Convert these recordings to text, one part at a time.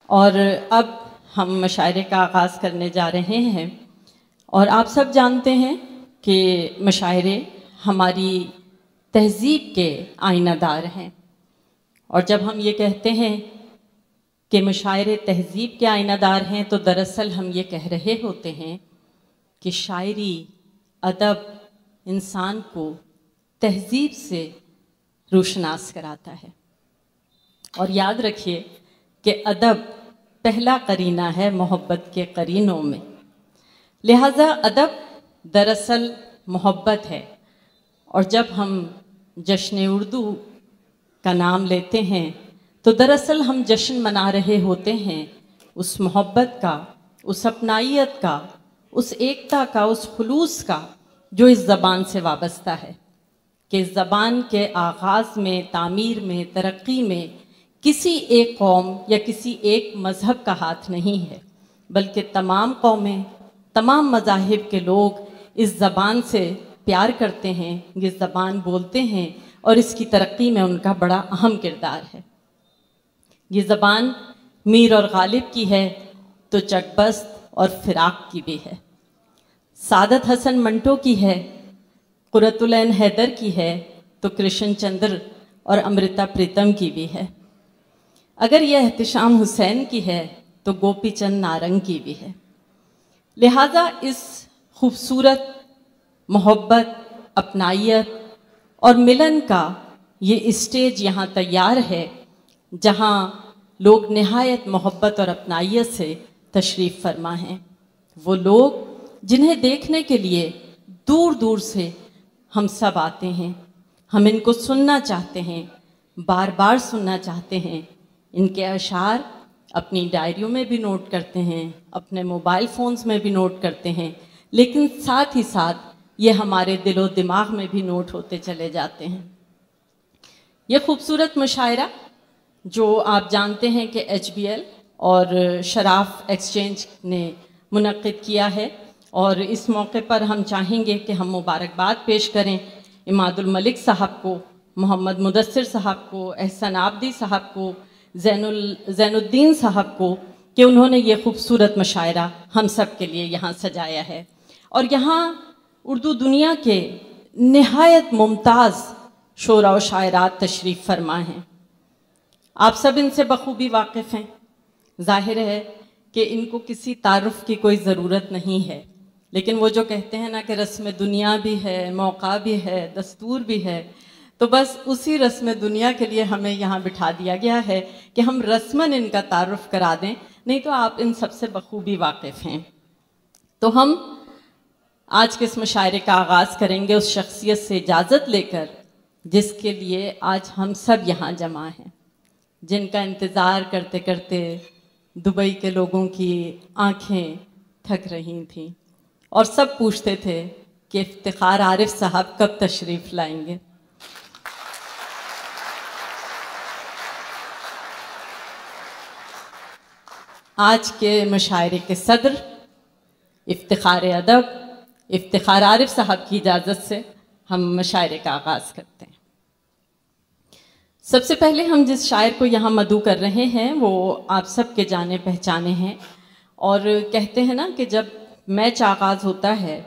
और अब हम मुशायरे का आगाज़ करने जा रहे हैं। और आप सब जानते हैं कि मुशायरे हमारी तहज़ीब के आईनादार हैं। और जब हम ये कहते हैं कि मुशायरे तहज़ीब के आईनादार हैं, तो दरअसल हम ये कह रहे होते हैं कि शायरी, अदब इंसान को तहज़ीब से रोशनास कराता है। और याद रखिए कि अदब पहला करीना है मोहब्बत के करीनों में। लिहाजा अदब दरअसल मोहब्बत है। और जब हम जश्न उर्दू का नाम लेते हैं तो दरअसल हम जश्न मना रहे होते हैं उस मोहब्बत का, उस अपनाइयत का, उस एकता का, उस खुलूस का जो इस ज़बान से वाबस्ता है। कि इस ज़बान के आगाज़ में, तामीर में, तरक्की में किसी एक कौम या किसी एक मज़हब का हाथ नहीं है, बल्कि तमाम कौमें, तमाम मज़ाहिब के लोग इस ज़बान से प्यार करते हैं, ये ज़बान बोलते हैं और इसकी तरक्की में उनका बड़ा अहम किरदार है। ये ज़बान मीर और गालिब की है तो चकबस्त और फ़िराक की भी है, सादत हसन मंटो की है, कुर्रतुल ऐन हैदर की है तो कृष्ण चंद्र और अमृता प्रीतम की भी है। अगर यह एहतिशाम हुसैन की है तो गोपी चंद नारंग की भी है। लिहाजा इस खूबसूरत मोहब्बत, अपनाइयत और मिलन का ये स्टेज यहाँ तैयार है, जहाँ लोग नहायत मोहब्बत और अपनाइयत से तशरीफ़ फरमा हैं। वो लोग जिन्हें देखने के लिए दूर दूर से हम सब आते हैं, हम इनको सुनना चाहते हैं, बार बार सुनना चाहते हैं। इनके अशार अपनी डायरियों में भी नोट करते हैं, अपने मोबाइल फ़ोन्स में भी नोट करते हैं, लेकिन साथ ही साथ ये हमारे दिलो दिमाग में भी नोट होते चले जाते हैं। ये खूबसूरत मुशायरा जो आप जानते हैं कि HBL और शराफ एक्सचेंज ने मुनक़्क़िद किया है, और इस मौके पर हम चाहेंगे कि हम मुबारकबाद पेश करें इमादुल मलिक साहब को, मोहम्मद मुदस्सिर साहब को, एहसन आबदी साहब को, ज़ैनुद्दीन साहब को, कि उन्होंने ये खूबसूरत मुशायरा हम सब के लिए यहाँ सजाया है। और यहाँ उर्दू दुनिया के नहायत मुमताज़ शोरा व शायरात तशरीफ़ फरमा हैं। आप सब इनसे बखूबी वाकिफ़ हैं। ज़ाहिर है कि इनको किसी तारुफ़ की कोई ज़रूरत नहीं है, लेकिन वो जो कहते हैं ना कि रस्म दुनिया भी है, मौका भी है, दस्तूर भी है, तो बस उसी रस्म दुनिया के लिए हमें यहाँ बिठा दिया गया है कि हम रस्मन इनका तारुफ़ करा दें, नहीं तो आप इन सबसे बखूबी वाकिफ़ हैं। तो हम आज के इस मुशायरे का आगाज़ करेंगे उस शख्सियत से इजाज़त लेकर जिसके लिए आज हम सब यहाँ जमा हैं, जिनका इंतज़ार करते करते दुबई के लोगों की आँखें थक रही थीं और सब पूछते थे कि इफ्तिखार आरिफ साहब कब तशरीफ़ लाएंगे। आज के मुशायरे के सदर इफ्तिखार अदब इफ्तिखार आरिफ साहब की इजाज़त से हम मुशायरे का आगाज़ करते हैं। सबसे पहले हम जिस शायर को यहाँ मदू कर रहे हैं वो आप सब के जाने पहचाने हैं, और कहते हैं ना कि जब मैच आगाज़ होता है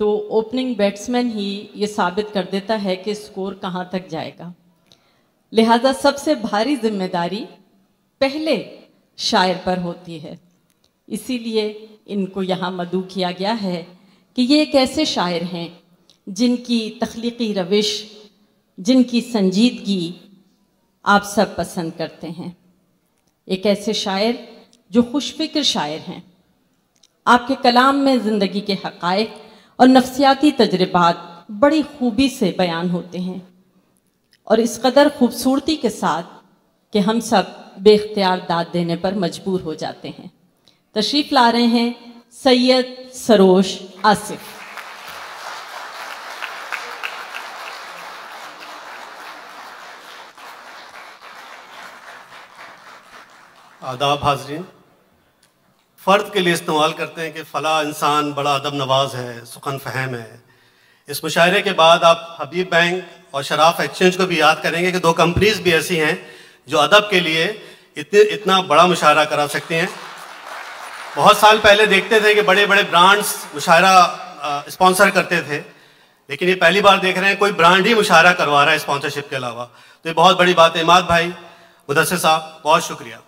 तो ओपनिंग बैट्समैन ही ये साबित कर देता है कि स्कोर कहाँ तक जाएगा। लिहाजा सबसे भारी जिम्मेदारी पहले शायर पर होती है, इसीलिए इनको यहाँ मदू किया गया है कि ये एक ऐसे शायर हैं जिनकी तख्लीकी रविश, जिनकी संजीदगी आप सब पसंद करते हैं। एक ऐसे शायर जो खुशफिक्र शायर हैं। आपके कलाम में ज़िंदगी के हक़ाइक़ और नफ्सियाती तजर्बात बड़ी खूबी से बयान होते हैं, और इस कदर खूबसूरती के साथ कि हम सब बेख्तियार दाद देने पर मजबूर हो जाते हैं। तशरीफ़ ला रहे हैं सैयद सरोश आसिफ। आदाब हाज़रीन। फ़र्द के लिए इस्तेमाल करते हैं कि फ़ला इंसान बड़ा अदब नवाज है, सुखन फ़हम है। इस मुशायरे के बाद आप हबीब बैंक और शराफ एक्सचेंज को भी याद करेंगे कि दो कंपनीज भी ऐसी हैं जो अदब के लिए इतना बड़ा मुशायरा करा सकती हैं। बहुत साल पहले देखते थे कि बड़े बड़े ब्रांड्स मुशायरा स्पॉन्सर करते थे, लेकिन ये पहली बार देख रहे हैं कोई ब्रांड ही मुशायरा करवा रहा है स्पॉन्सरशिप के अलावा, तो ये बहुत बड़ी बात है। इमाद भाई, मुदस्सिर साहब, बहुत शुक्रिया।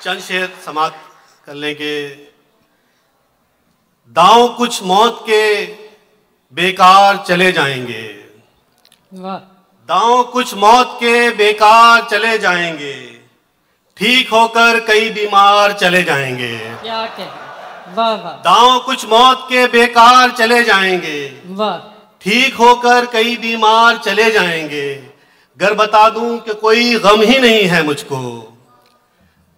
चंद शेर समाप्त कर लें कि दांव कुछ मौत के बेकार चले जाएंगे, दांव कुछ मौत के बेकार चले जाएंगे, ठीक होकर कई बीमार चले जाएंगे। क्या कह, वाह वाह। दांव कुछ मौत के बेकार चले जाएंगे, वाह। ठीक होकर कई बीमार चले जाएंगे। गर बता दूं कि कोई गम ही नहीं है मुझको,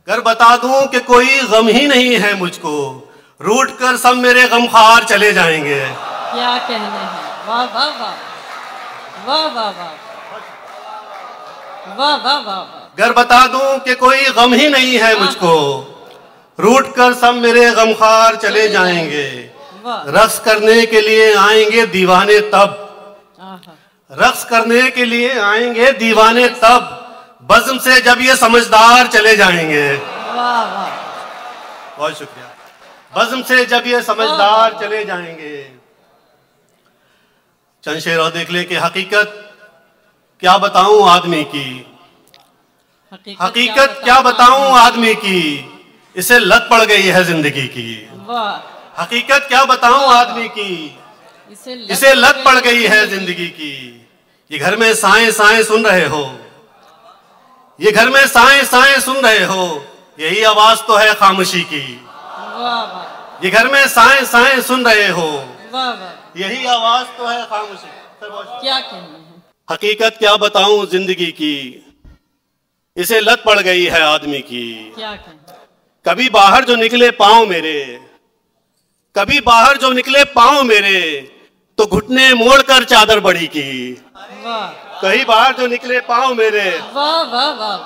गर बता दूं कि कोई गम ही नहीं है मुझको, रूठ कर सब मेरे गमखार चले जाएंगे। क्या कहने हैं, वाह वाह वाह वाह वाह वाह वाह वाह वाह। गर बता दूं कि कोई गम ही नहीं है मुझको, रूठ कर सब मेरे गमखार चले जाएंगे। रक्स करने के लिए आएंगे दीवाने तब, रक्स करने के लिए आएंगे दीवाने तब, बज़्म से जब ये समझदार चले जाएंगे। वाह वाह, बहुत शुक्रिया। बज़्म से जब ये समझदार चले जाएंगे। चंद शेर और देख ले कि हकीकत क्या बताऊं आदमी की, हकीकत क्या बताऊं आदमी की, इसे लत पड़ गई है जिंदगी की। हकीकत क्या बताऊं आदमी की, इसे लत पड़ गई है जिंदगी की। ये घर में साएं साएं सुन रहे हो, ये घर में साएं साएं सुन रहे हो, यही आवाज तो है खामोशी की। ये घर में साएं साएं सुन रहे हो, यही आवाज तो है खामोशी। क्या कहना है, हकीकत क्या बताऊं जिंदगी की, इसे लत पड़ गई है आदमी की। क्या कहना, कभी बाहर जो निकले पांव मेरे, कभी बाहर जो निकले पांव मेरे, तो घुटने मोड़कर चादर बड़ी की। कहीं बाहर जो निकले पांव मेरे, वाह वाह वाह।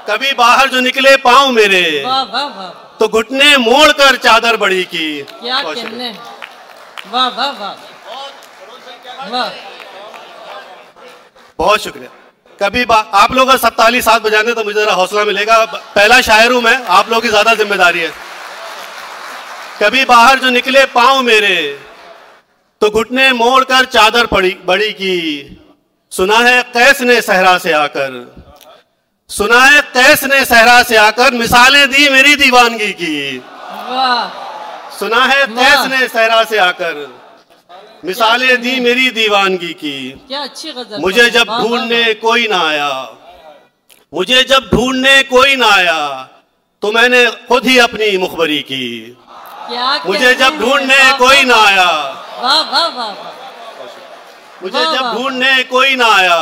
कभी बाहर जो निकले पांव मेरे, वाह वाह वाह, तो घुटने मोड़कर चादर बड़ी की। क्या कहने, वाह वाह वाह वाह। बहुत शुक्रिया। कभी आप लोग 47 हाथ बजाने तो मुझे जरा हौसला मिलेगा। पहला शायर हूं मैं, आप लोगों की ज्यादा जिम्मेदारी है। कभी बाहर जो निकले पांव मेरे, तो घुटने मोड़कर चादर बड़ी की। सुना है कैस ने सहरा से आकर, सुना है कैस ने सहरा से आकर मिसालें दी मेरी दीवानगी की। सुना है कैस ने सहरा से आकर मिसालें दी मेरी दीवानगी की। क्या अच्छी गजल। मुझे जब ढूंढने कोई ना आया, मुझे जब ढूंढने कोई ना आया, तो मैंने खुद ही अपनी मुखबरी की। मुझे जब ढूंढने कोई ना आया, वाह वाह वाह, मुझे जब ढूंढने कोई ना आया,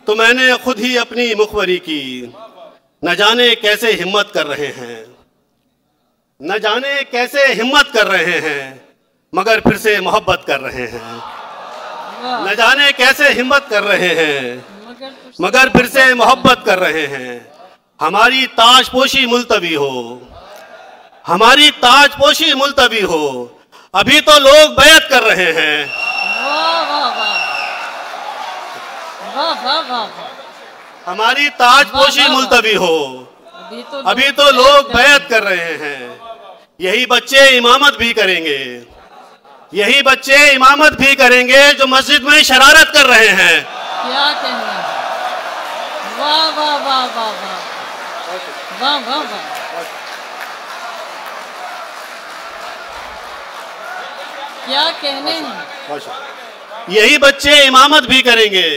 तो मैंने खुद ही अपनी मुखबरी की। न जाने कैसे हिम्मत कर रहे हैं, न जाने कैसे हिम्मत कर रहे हैं, मगर फिर से मोहब्बत कर रहे हैं। न जाने कैसे हिम्मत कर रहे हैं, मगर फिर से मोहब्बत कर रहे हैं। हमारी ताजपोशी मुलतवी हो, हमारी ताजपोशी मुलतवी हो, अभी तो लोग बैत कर रहे हैं। हमारी ताजपोशी मुलतवी हो, अभी तो लोग बैत कर रहे हैं। यही बच्चे इमामत भी करेंगे, यही बच्चे इमामत भी करेंगे जो मस्जिद में शरारत कर रहे हैं। क्या कहना, वाह वाह वाह वाह वाह वाह वाह। क्या कहने हैं, यही बच्चे इमामत भी करेंगे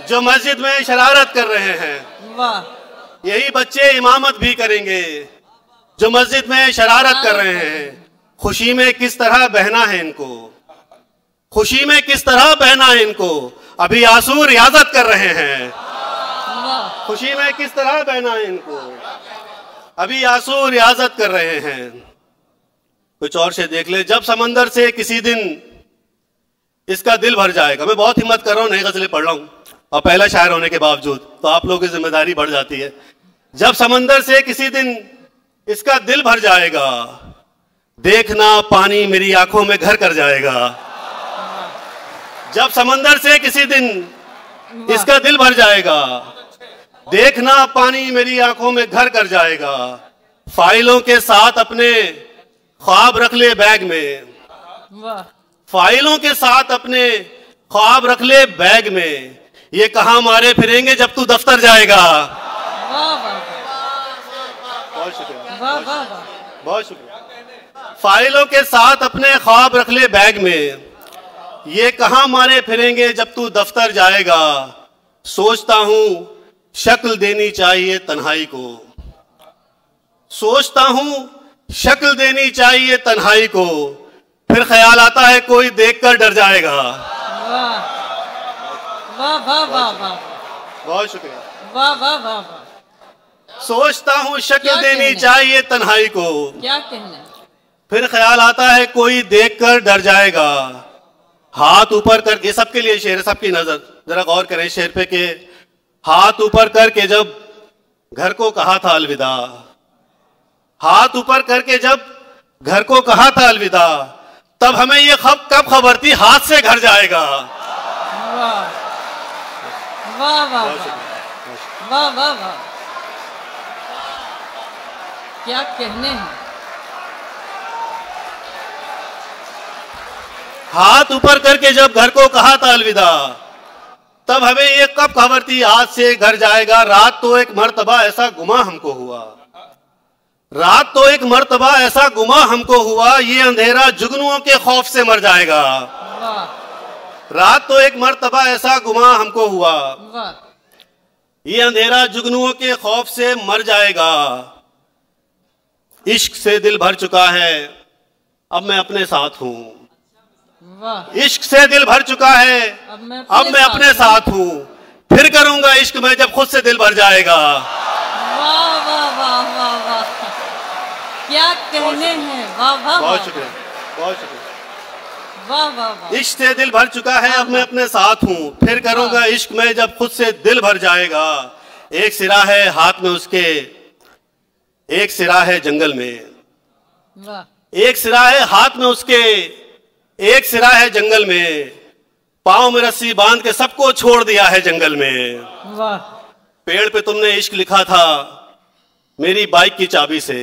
जो मस्जिद में शरारत कर रहे हैं। वाह, यही बच्चे इमामत भी करेंगे जो मस्जिद में शरारत कर रहे हैं। खुशी में किस तरह बहना है इनको, खुशी में किस तरह बहना है इनको, अभी आंसू रियाजत कर रहे हैं। खुशी में किस तरह बहना है इनको, अभी आंसू रियाजत कर रहे हैं। कुछ और से देख ले। जब समंदर से किसी दिन इसका दिल भर जाएगा। मैं बहुत हिम्मत कर रहा हूँ, नई गजलें पढ़ रहा हूँ और पहला शायर होने के बावजूद, तो आप लोगों की जिम्मेदारी बढ़ जाती है। जब समंदर से किसी दिन इसका दिल भर जाएगा, देखना पानी मेरी आंखों में घर कर जाएगा। जब समंदर से किसी दिन इसका दिल भर जाएगा, देखना पानी मेरी आंखों में घर कर जाएगा। फाइलों के साथ अपने ख्वाब रख ले बैग में, फाइलों के साथ अपने ख्वाब रख ले बैग में। ये कहां मारे फिरेंगे जब तू दफ्तर जाएगा। बहुत शुक्रिया, बहुत शुक्रिया। फाइलों के साथ अपने ख्वाब रख ले बैग में, ये कहां मारे फिरेंगे जब तू दफ्तर जाएगा। सोचता हूं शक्ल देनी चाहिए तन्हाई को, सोचता हूं शक्ल देनी चाहिए तन्हाई को, फिर ख्याल आता है कोई देखकर डर जाएगा। वाह वाह वाह वाह, बहुत शुक्रिया। वाह वाह वाह वाह। सोचता हूं शक्ल देनी चाहिए तन्हाई को, क्या कहना, फिर ख्याल आता है कोई देखकर डर जाएगा। हाथ ऊपर करके, सबके लिए शेर है, सबकी नजर जरा गौर करें शेर पे के। हाथ ऊपर करके जब घर को कहा था अलविदा, हाथ ऊपर करके जब घर को कहा था अलविदा, तब हमें ये कब खबर थी हाथ से घर जाएगा। वाह वाह वाह वाह वाह वाह, क्या कहने हैं। हाथ ऊपर करके जब घर को कहा था अलविदा, तब हमें ये कब खबर थी हाथ से घर जाएगा। रात तो एक मर्तबा ऐसा गुमा हमको हुआ, रात तो एक मर्तबा ऐसा गुमा हमको हुआ, ये अंधेरा जुगनुओं के खौफ से मर जाएगा। रात तो एक मर्तबा ऐसा गुमा हमको हुआ, ये अंधेरा जुगनुओं के खौफ से मर जाएगा। इश्क से दिल भर चुका है अब मैं अपने साथ हूं, इश्क से दिल भर चुका है अब मैं अपने साथ हूं, फिर करूंगा इश्क में जब खुद से दिल भर जाएगा। वाह वाह वाह वाह वाह, क्या कहने हैं। वाह वाह, बहुत शुक्रिया, बहुत शुक्रिया। वाह वाह वाह। इश्क से दिल भर चुका है अब मैं अपने साथ हूं, फिर करूंगा इश्क में जब खुद से दिल भर जाएगा। एक सिरा है हाथ में उसके, एक सिरा है जंगल में, एक सिरा है हाथ में उसके, एक सिरा है जंगल में। पांव में रस्सी बांध के सबको छोड़ दिया है जंगल में। वाह। पेड़ पे तुमने इश्क लिखा था मेरी बाइक की चाबी से,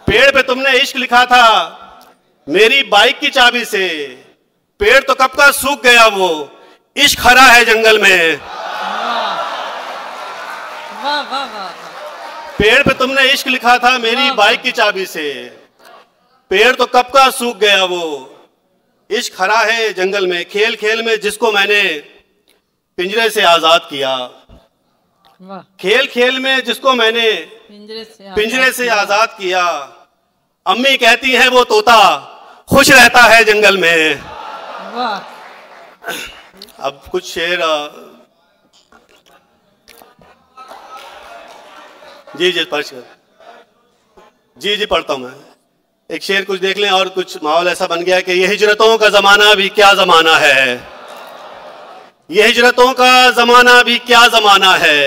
पेड़ पे तुमने इश्क लिखा था मेरी बाइक की चाबी से। पेड़ तो कब का सूख गया वो, इश्क हरा है जंगल में। वाह वाह वाह। पेड़ पे तुमने इश्क लिखा था मेरी बाइक की चाबी से, पेड़ तो कब का सूख गया वो, इश्क हरा है जंगल में। खेल खेल में जिसको मैंने पिंजरे से आजाद किया, खेल खेल में जिसको मैंने पिंजरे से आजाद किया। अम्मी कहती हैं वो तोता खुश रहता है जंगल में। अब कुछ शेर जी पढ़ता हूं मैं। एक शेर कुछ देख लें। और कुछ माहौल ऐसा बन गया कि ये हिजरतों का जमाना भी क्या जमाना है, ये हिजरतों का जमाना भी क्या जमाना है,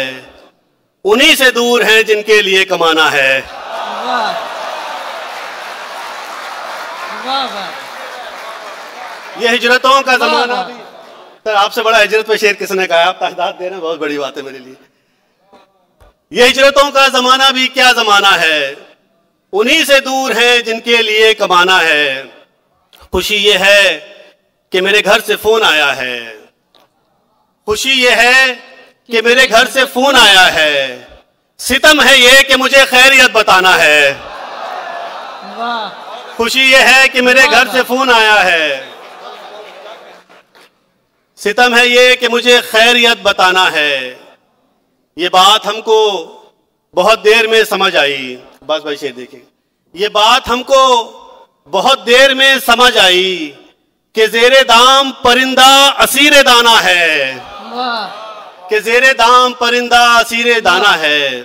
उन्हीं से दूर हैं जिनके लिए कमाना है। ये हिजरतों का जमाना भी। सर आपसे बड़ा हिजरत पे शेर किसने कहा, आप तादाद दे रहे हैं, बहुत बड़ी बात है मेरे लिए। ये हिजरतों का जमाना भी क्या जमाना है, उन्हीं से दूर हैं जिनके लिए कमाना है। खुशी ये है कि मेरे घर से फोन आया है, खुशी ये है कि मेरे घर से फोन आया है, सितम है ये कि मुझे खैरियत बताना है। खुशी ये है कि मेरे घर से फोन आया है, सितम है ये कि मुझे खैरियत बताना है। ये बात हमको बहुत देर में समझ आई, बस भाई शेर देखिए। ये बात हमको बहुत देर में समझ आई कि जेरे दाम परिंदा असीरे दाना है, कि जेरे दाम परिंदा असीरे दाना है।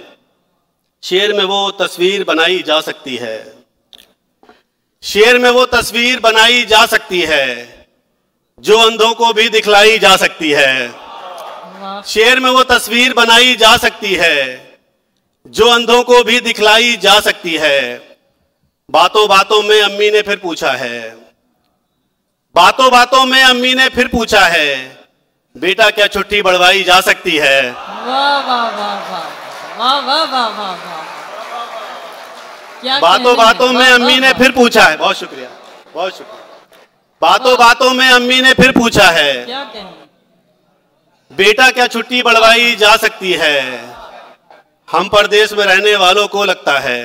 शेर में वो तस्वीर बनाई जा सकती है, शेर में वो तस्वीर बनाई जा सकती है जो अंधों को भी दिखलाई जा सकती है। शेर में वो तस्वीर बनाई जा सकती है जो अंधों को भी दिखलाई जा सकती है। बातों बातों में अम्मी ने फिर पूछा है, बातों बातों में अम्मी ने फिर पूछा है, बेटा क्या छुट्टी बढ़वाई जा सकती है। वाह वाह वाह वाह वाह वाह वाह वाह वाह। क्या बातों बातों में अम्मी ने फिर पूछा है। बहुत शुक्रिया, बहुत शुक्रिया। बातों बातों में अम्मी ने फिर पूछा है, क्या कहने, बेटा क्या छुट्टी बढ़वाई जा सकती है। हम परदेश में रहने वालों को लगता है,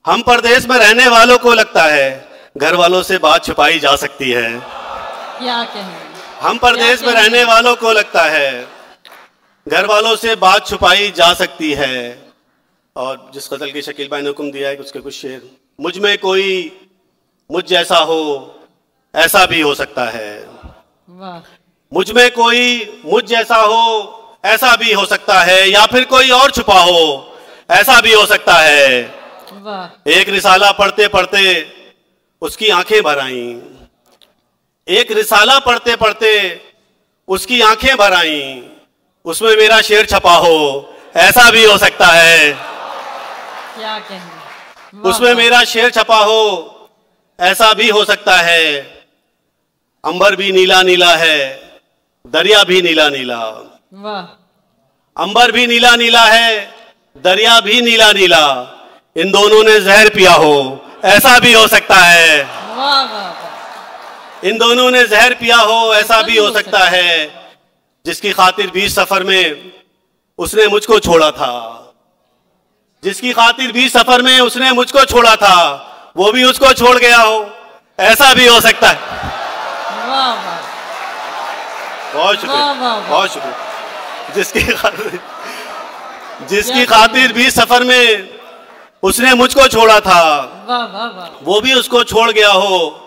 हम परदेश में रहने वालों को लगता है घर वालों से बात छुपाई जा सकती है। क्या कहने, हम परदेश में रहने वालों को लगता है घर वालों से बात छुपाई जा सकती है। और जिस गजल की शकील भाई ने हुक्म दिया है कि उसके कुछ शेर, मुझ में कोई मुझ जैसा हो ऐसा भी हो सकता है। वाह। मुझ में कोई मुझ जैसा हो ऐसा भी हो सकता है, या फिर कोई और छुपा हो ऐसा भी हो सकता है। वाह। एक रिसाला पढ़ते पढ़ते उसकी आंखें भर आईं, एक रिसाला पढ़ते पढ़ते उसकी आंखें भर आईं, उसमें मेरा शेर छपा हो ऐसा भी हो सकता है। क्या कहने, उसमें मेरा शेर छपा हो ऐसा भी हो सकता है। अंबर भी नीला नीला है, दरिया भी नीला नीला। वाह। अंबर भी नीला नीला है, दरिया भी नीला नीला, इन दोनों ने जहर पिया हो ऐसा भी हो सकता है। वाह वाह। इन दोनों ने जहर पिया हो ऐसा भी हो सकता है। जिसकी खातिर 20 सफर में उसने मुझको छोड़ा था, जिसकी खातिर 20 सफर में उसने मुझको छोड़ा था, वो भी उसको छोड़ गया हो ऐसा भी हो सकता है। वाह वाह। बहुत शुक्रिया, बहुत शुक्रिया। जिसकी खातिर 20 सफर में उसने मुझको छोड़ा था, वाह वाह वाह, वो भी उसको छोड़ गया हो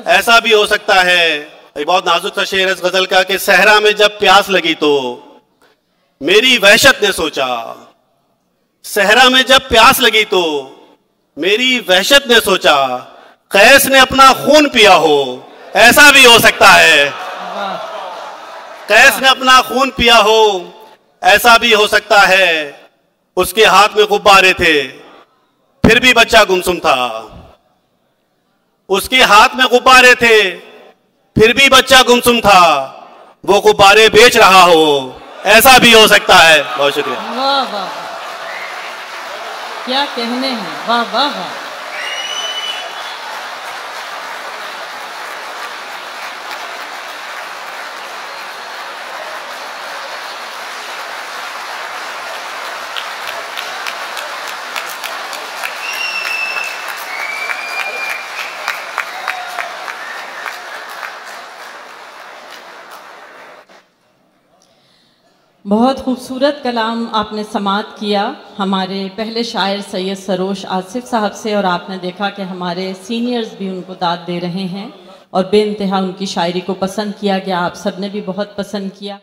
ऐसा भी हो सकता है। एक बहुत नाजुक सा शेर इस गजल का कि सहरा में जब प्यास लगी तो मेरी वहशत ने सोचा, सहरा में जब प्यास लगी तो मेरी वहशत ने सोचा, कैस ने अपना खून पिया हो ऐसा भी हो सकता है। कैस ने अपना खून पिया हो ऐसा भी हो सकता है। उसके हाथ में गुब्बारे थे फिर भी बच्चा गुमसुम था, उसके हाथ में गुब्बारे थे फिर भी बच्चा गुमसुम था, वो गुब्बारे बेच रहा हो ऐसा भी हो सकता है। बहुत शुक्रिया। वाह वाह, क्या कहने हैं, वाह वाह वाह। बहुत खूबसूरत कलाम आपने समाअत किया हमारे पहले शायर सैयद सरोश आसिफ साहब से, और आपने देखा कि हमारे सीनियर्स भी उनको दाद दे रहे हैं और बेइंतहा उनकी शायरी को पसंद किया गया। आप सब ने भी बहुत पसंद किया।